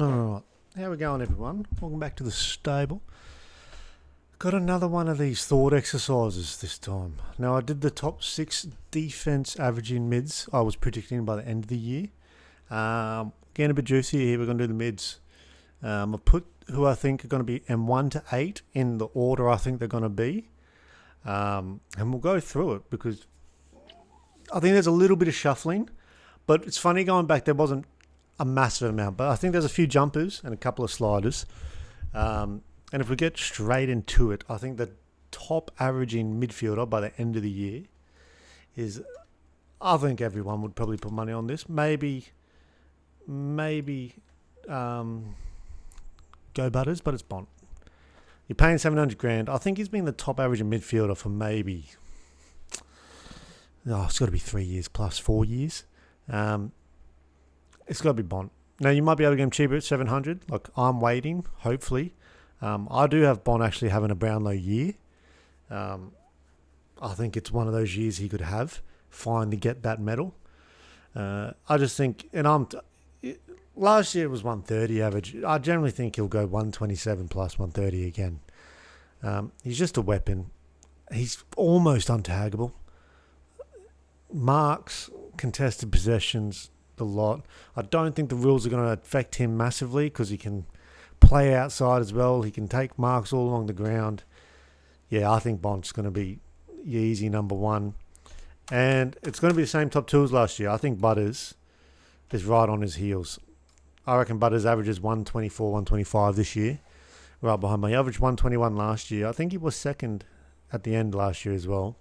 Alright, how we going everyone? Welcome back to the stable. Got another one of these thought exercises this time. Now I did the top 6 defence averaging mids I was predicting by the end of the year. Getting a bit juicy here, we're going to do the mids. I've put who I think are going to be M1 to 8 in the order I think they're going to be. And we'll go through it because I think there's a little bit of shuffling. But it's funny going back, there wasn't a massive amount, but I think there's a few jumpers and a couple of sliders. And if we get straight into it, I think the top averaging midfielder by the end of the year is, I think everyone would probably put money on this. Maybe go Butters, but it's Bont. You're paying 700 grand. I think he's been the top averaging midfielder for maybe, it's got to be 3 years plus 4 years. It's got to be Bont. Now, you might be able to get him cheaper at 700. Like, I'm waiting, hopefully. I do have Bont actually having a Brownlow year. I think it's one of those years he could have, finally get that medal. I just think, last year it was 130 average. I generally think he'll go 127 plus 130 again. He's just a weapon. He's almost untaggable. Marks, contested possessions, a lot. I don't think the rules are going to affect him massively because he can play outside as well. He can take marks all along the ground. Yeah, I think Bont's going to be your easy number one. And it's going to be the same top two as last year. I think Butters is right on his heels. I reckon Butters averages 124, 125 this year, right behind me. He averaged 121 last year. I think he was second at the end last year as well.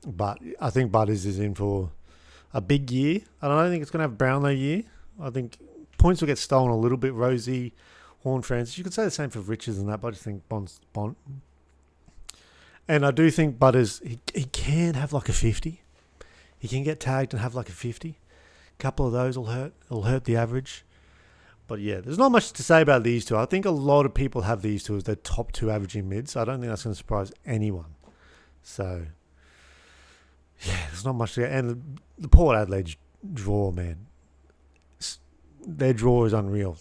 But I think Butters is in for a big year. I don't think it's going to have a Brownlow year. I think points will get stolen a little bit. Rosie, Horn Francis. You could say the same for Richards and that, but I just think Bont. And I do think Butters, he can have like a 50. He can get tagged and have like a 50. A couple of those will hurt. It'll hurt the average. But yeah, there's not much to say about these two. I think a lot of people have these two as their top two averaging mids. I don't think that's going to surprise anyone. So yeah, there's not much to get. And the Port Adelaide draw, man. Their draw is unreal.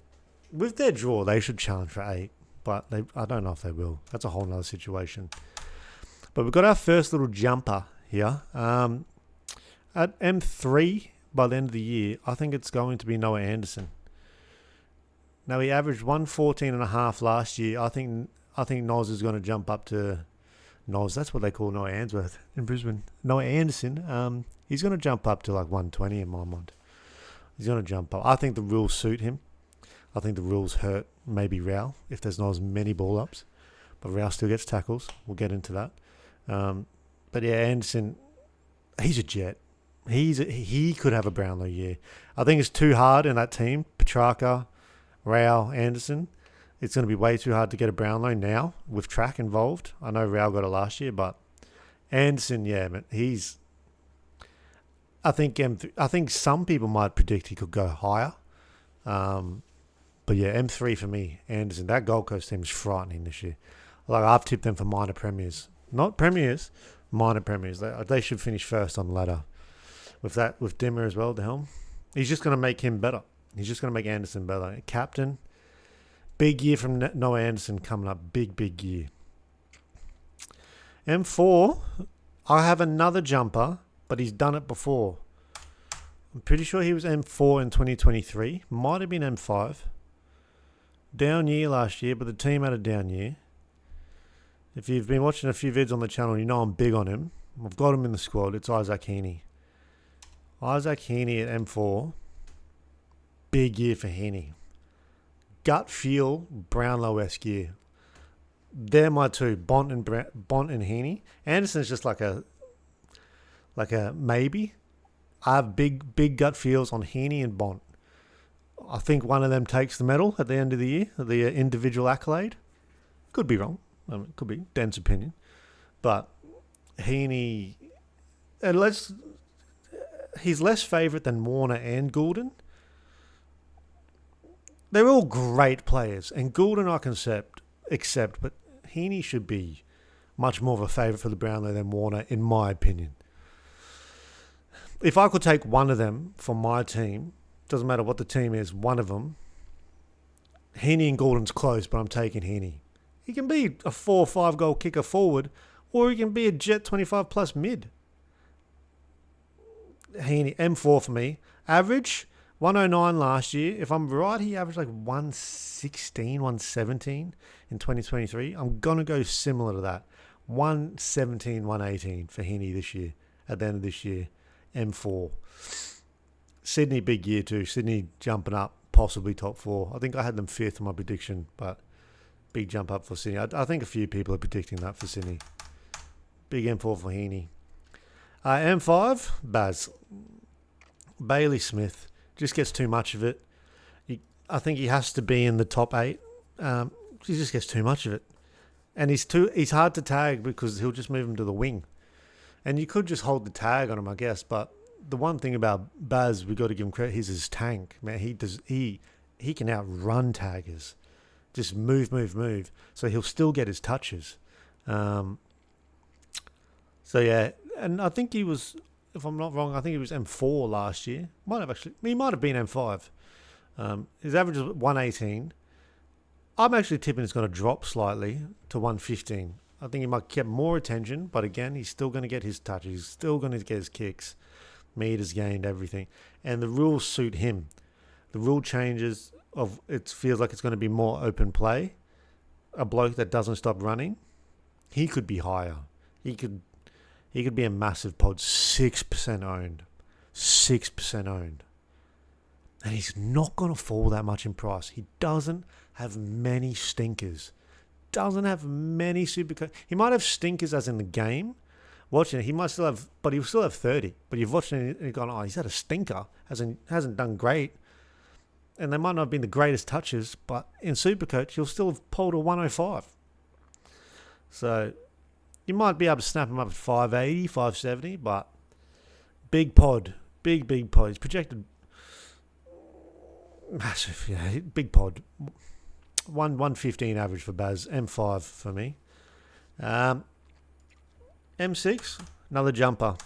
With their draw, they should challenge for 8. But I don't know if they will. That's a whole nother situation. But we've got our first little jumper here. At M3, by the end of the year, I think it's going to be Noah Anderson. Now, he averaged 114.5 last year. I think Noz is going to jump up to Noz, that's what they call Noah Answorth in Brisbane. Noah Anderson, he's going to jump up to like 120 in my mind. He's going to jump up. I think the rules suit him. I think the rules hurt maybe Rao if there's not as many ball ups. But Rao still gets tackles. We'll get into that. But yeah, Anderson, he's a jet. He could have a Brownlow year. I think it's too hard in that team. Petrarca, Rao, Anderson. It's going to be way too hard to get a Brownlow now with track involved. I know Rao got it last year, but Anderson, yeah, man, I think some people might predict he could go higher. But yeah, M3 for me, Anderson. That Gold Coast team is frightening this year. Like, I've tipped them for minor premiers. Not premiers, minor premiers. They should finish first on the ladder. With Dimmer as well at the helm. He's just going to make him better. He's just going to make Anderson better. Captain. Big year from Noah Anderson coming up. Big year. M4, I have another jumper, but he's done it before. I'm pretty sure he was M4 in 2023. Might have been M5. Down year last year, but the team had a down year. If you've been watching a few vids on the channel, you know I'm big on him. I've got him in the squad. It's Isaac Heaney. Isaac Heaney at M4. Big year for Heaney. Gut feel, Brownlow-esque year. They're my two, Bont and Heaney. Anderson's just like a maybe. I have big gut feels on Heaney and Bont. I think one of them takes the medal at the end of the year, the individual accolade. Could be wrong. I mean, could be Dan's opinion. But Heaney, he's less favourite than Warner and Goulden. They're all great players, and Goulden I can accept, but Heaney should be much more of a favourite for the Brownlow than Warner, in my opinion. If I could take one of them for my team, doesn't matter what the team is, one of them, Heaney and Gordon's close, but I'm taking Heaney. He can be a 4 or 5 goal kicker forward, or he can be a jet 25 plus mid. Heaney, M4 for me. Average, 109 last year. If I'm right, he averaged like 116, 117 in 2023. I'm going to go similar to that. 117, 118 for Heaney this year, at the end of this year. M4. Sydney, big year too. Sydney jumping up, possibly top 4. I think I had them 5th in my prediction, but big jump up for Sydney. I think a few people are predicting that for Sydney. Big M4 for Heaney. M5, Baz. Bailey Smith. Just gets too much of it. I think he has to be in the top 8. He just gets too much of it. And he's hard to tag because he'll just move him to the wing. And you could just hold the tag on him, I guess. But the one thing about Baz, we've got to give him credit, he's his tank. Man, he can outrun taggers. Just move. So he'll still get his touches. So yeah, and I think he was, if I'm not wrong, I think he was M4 last year. He might have been M5. His average was 118. I'm actually tipping it's going to drop slightly to 115. I think he might get more attention, but again, he's still going to get his touches. He's still going to get his kicks, meters gained, everything. And the rules suit him. The rule changes of it feels like it's going to be more open play. A bloke that doesn't stop running, he could be higher. He could be a massive pod, 6% owned. 6% owned. And he's not going to fall that much in price. He doesn't have many stinkers. Doesn't have many Supercoach. He might have stinkers as in the game. Watching it, he might still have, but he'll still have 30. But you've watched it and you've gone, oh, he's had a stinker. Hasn't done great. And they might not have been the greatest touches, but in Supercoach, you'll still have pulled a 105. So you might be able to snap him up at 580, 570, but big pod. Big pod. He's projected massive, yeah, big pod. 115 average for Baz. M5 for me. M6, another jumper.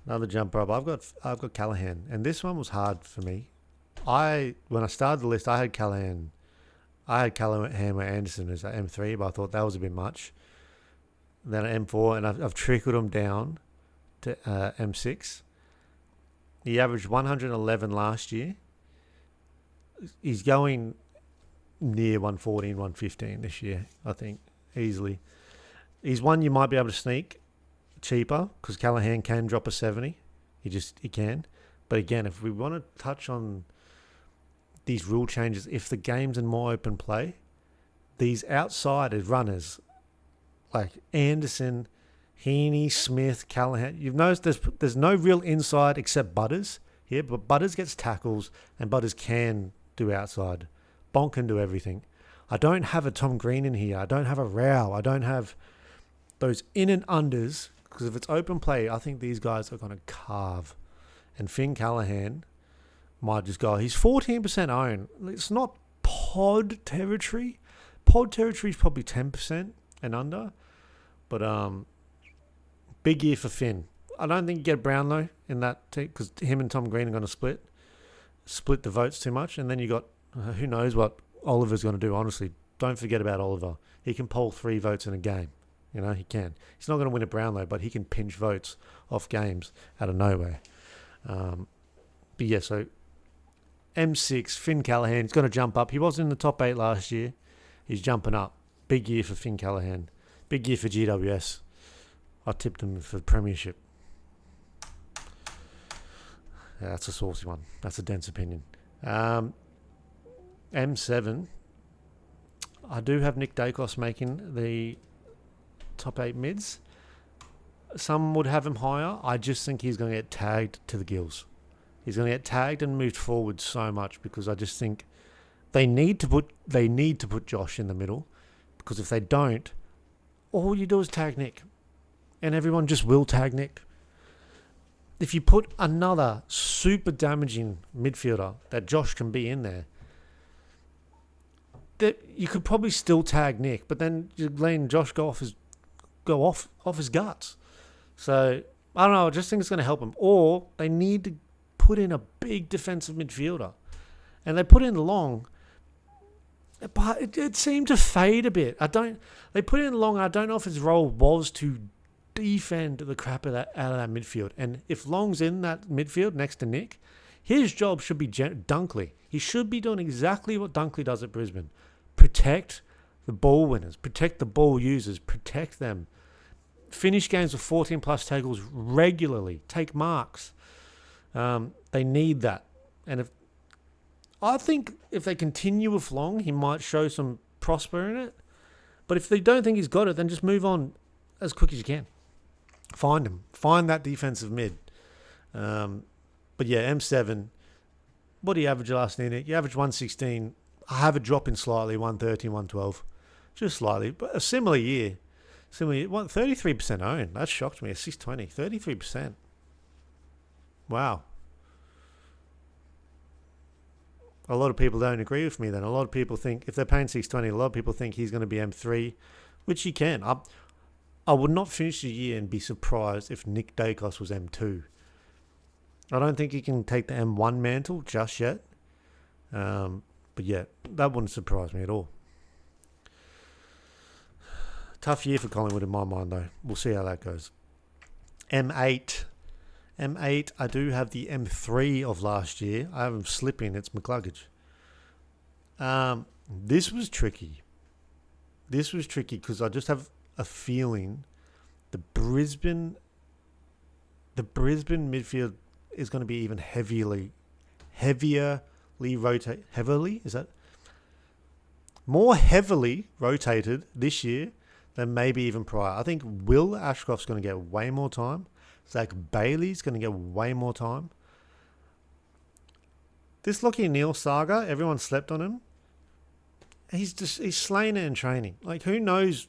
Up. I've got Callahan, and this one was hard for me. When I started the list, I had Callahan. Where Anderson is at M3, but I thought that was a bit much. Then at M4, and I've trickled him down to M6. He averaged 111 last year. He's going near 114, 115 this year, I think, easily. He's one you might be able to sneak cheaper because Callahan can drop a 70. He can. But again, if we want to touch on these rule changes, if the game's in more open play, these outside runners like Anderson, Heaney, Smith, Callahan, you've noticed there's no real inside except Butters here, but Butters gets tackles and Butters can do outside. Bonk can do everything. I don't have a Tom Green in here. I don't have a Rao. I don't have those in and unders because if it's open play, I think these guys are going to carve. And Finn Callahan might just go. He's 14% owned. It's not pod territory. Pod territory is probably 10% and under. But big year for Finn. I don't think you get Brownlow in that team because him and Tom Green are going to split the votes too much. And then you got who knows what Oliver's going to do. Honestly, don't forget about Oliver. He can poll 3 votes in a game. You know, he can. He's not going to win a Brownlow, but he can pinch votes off games out of nowhere. But yeah, so M6, Finn Callahan, he's going to jump up. He wasn't in the top 8 last year. He's jumping up. Big year for Finn Callahan. Big year for GWS. I tipped him for premiership. Yeah, that's a saucy one. That's a dense opinion. M7, I do have Nick Dacos making the top 8 mids. Some would have him higher. I just think he's going to get tagged to the gills. He's going to get tagged and moved forward so much because I just think they need to put Josh in the middle because if they don't, all you do is tag Nick, and everyone just will tag Nick. If you put another super damaging midfielder that Josh can be in there, that you could probably still tag Nick, but then you're letting Josh go off his guts. So I don't know. I just think it's going to help him. Or they need to put in a big defensive midfielder, and they put in Long. but it seemed to fade a bit. They put in Long. I don't know if his role was to defend the crap out of that midfield. And if Long's in that midfield next to Nick, his job should be Dunkley. He should be doing exactly what Dunkley does at Brisbane. Protect the ball winners. Protect the ball users. Protect them. Finish games with 14 plus tackles regularly. Take marks. They need that. And I think if they continue with Long, he might show some prosper in it. But if they don't think he's got it, then just move on as quick as you can. Find him. Find that defensive mid. But yeah, M7, what do you average last year, Nick? You average 116. I have a drop in slightly, 113, 112. Just slightly. But a similar year. 33% owned. That shocked me. A 620. 33%. Wow. A lot of people don't agree with me then. A lot of people think, if they're paying 620, a lot of people think he's going to be M3, which he can. I would not finish the year and be surprised if Nick Dacos was M2. I don't think he can take the M1 mantle just yet. But yeah, that wouldn't surprise me at all. Tough year for Collingwood in my mind, though. We'll see how that goes. M8. I do have the M3 of last year. I have him slipping. It's McCluggage. This was tricky. Because I just have a feeling the Brisbane midfield is going to be even heavily rotated. More heavily rotated this year than maybe even prior. I think Will Ashcroft's going to get way more time. Zach Bailey's going to get way more time. This Lachie Neale saga, everyone slept on him. He's slaying it in training. Like, who knows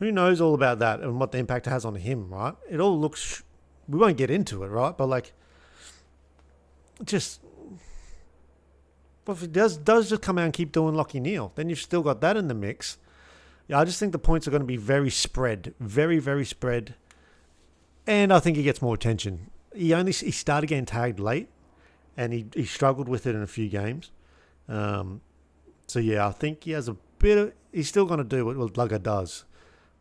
all about that and what the impact it has on him, right? It all looks... We won't get into it, right? But, like, just... But if it does just come out and keep doing Lachie Neale, then you've still got that in the mix. Yeah, I just think the points are going to be very spread. Very, very spread. And I think he gets more attention. He started getting tagged late, and he struggled with it in a few games. So yeah, I think he has a bit of... He's still going to do what Lugger does,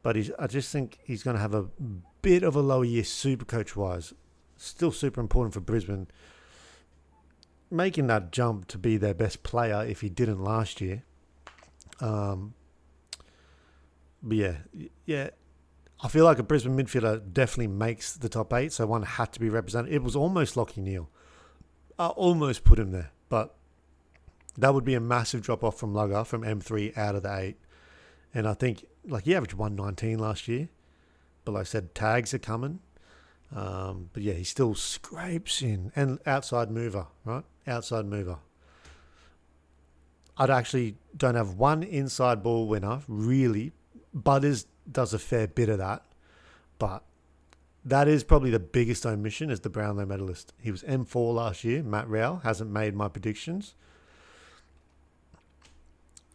but I just think he's going to have a bit of a lower year Supercoach-wise. Still super important for Brisbane. Making that jump to be their best player if he didn't last year. But yeah. I feel like a Brisbane midfielder definitely makes the top 8, so one had to be represented. It was almost Lachie Neale. I almost put him there, but that would be a massive drop-off from Lugger, from M3 out of the 8. And I think, like, he averaged 119 last year, but like I said, tags are coming. But yeah, he still scrapes in. And outside mover, right? Outside mover. I actually don't have one inside ball winner, really. Butters does a fair bit of that, but that is probably the biggest omission is the Brownlow medalist. He was M4 last year. Matt Rowell hasn't made my predictions.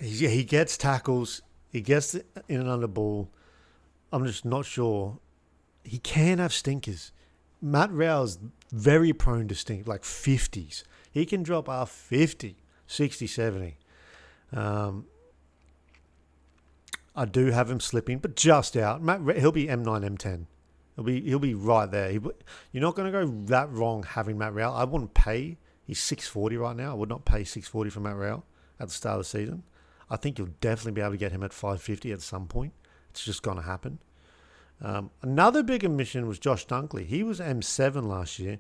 He gets tackles. He gets in and under ball. I'm just not sure. He can have stinkers. Matt Rowell's very prone to stink, like 50s. He can drop off 50, 60, 70. I do have him slipping, but just out. He'll be M9, M10. He'll be right there. You're not going to go that wrong having Matt Rowell. I wouldn't pay. He's 640 right now. I would not pay 640 for Matt Rowell at the start of the season. I think you'll definitely be able to get him at 550 at some point. It's just going to happen. Another big omission was Josh Dunkley. He was M7 last year.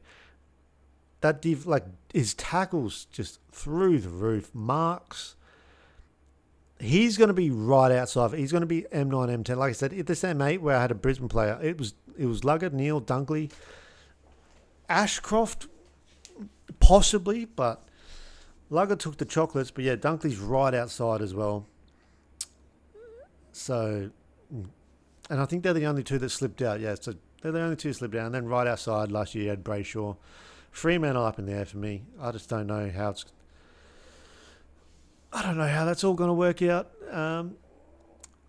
His tackles just through the roof. Marks. He's going to be right outside. He's going to be M9, M10. Like I said, at this M8 where I had a Brisbane player, it was Lugger, Neale, Dunkley, Ashcroft, possibly, but Lugger took the chocolates. But yeah, Dunkley's right outside as well. So, and I think they're the only two that slipped out. Yeah, so they're the only two that slipped out. And then right outside last year, you had Brayshaw. Fremantle up in there for me. I just don't know how it's... I don't know how that's all going to work out.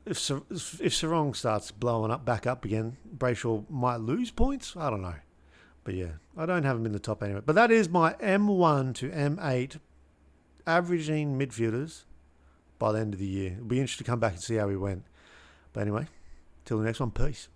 If Sarong starts blowing back up again, Brayshaw might lose points. I don't know. But yeah, I don't have him in the top anyway. But that is my M1 to M8 averaging midfielders by the end of the year. It'll be interesting to come back and see how he went. But anyway, till the next one, peace.